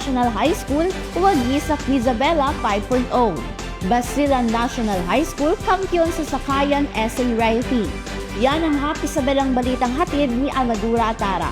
National High School wagi sa Quizabela 5.0. Basilan National High School kampiyon sa Sakayan Essay Writing. Yan ang Happy Isabelang balitang hatid ni Amadura Tara.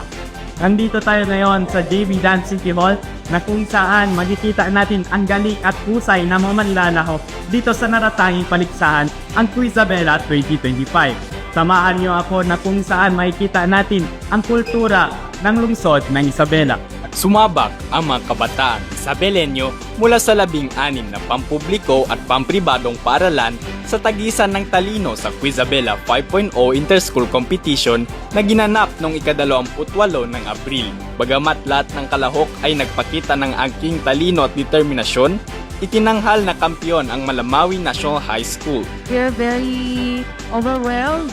Nandito tayo ngayon sa JB Dance City Hall na kung saan makikita natin ang galing at husay na mga manlalahok dito sa naratanging paligsahan ang Quizabela 2025. Samahan niyo ako na kung saan makikita natin ang kultura ng lungsod ng Isabela. Sumabak ang mga kabataan Isabelenyo mula sa 16 na pampubliko at pampribadong paaralan sa tagisan ng talino sa Quizabela 5.0 Interschool Competition na ginanap noong ika-28 ng Abril. Bagamat lahat ng kalahok ay nagpakita ng angking talino at determinasyon, itinanghal na kampiyon ang Malamawi National High School. We're very overwhelmed,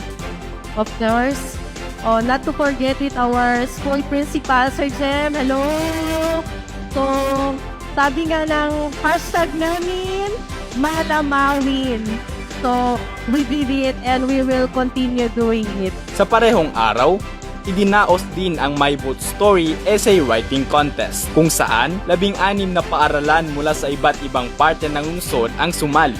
of course. Not to forget it, our school principal, Sir Jem. Hello! So, sabi nga ng hashtag namin, Malamawin. So, we did it and we will continue doing it. Sa parehong araw, idinaos din ang My Boat Story Essay Writing Contest kung saan 16 na paaralan mula sa iba't ibang parte ng lungsod ang sumali.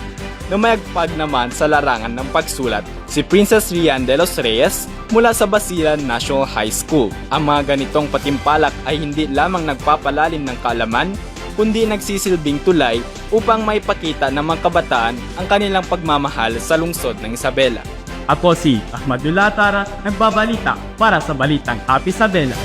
Namayagpag naman sa larangan ng pagsulat si Princess Rian de los Reyes mula sa Basilan National High School. Ang mga ganitong patimpalak ay hindi lamang nagpapalalim ng kaalaman, kundi nagsisilbing tulay upang maipakita ng mga kabataan ang kanilang pagmamahal sa lungsod ng Isabela. Ako si Ahmadula Tara, nagbabalita para sa Balitang Happy Isabela.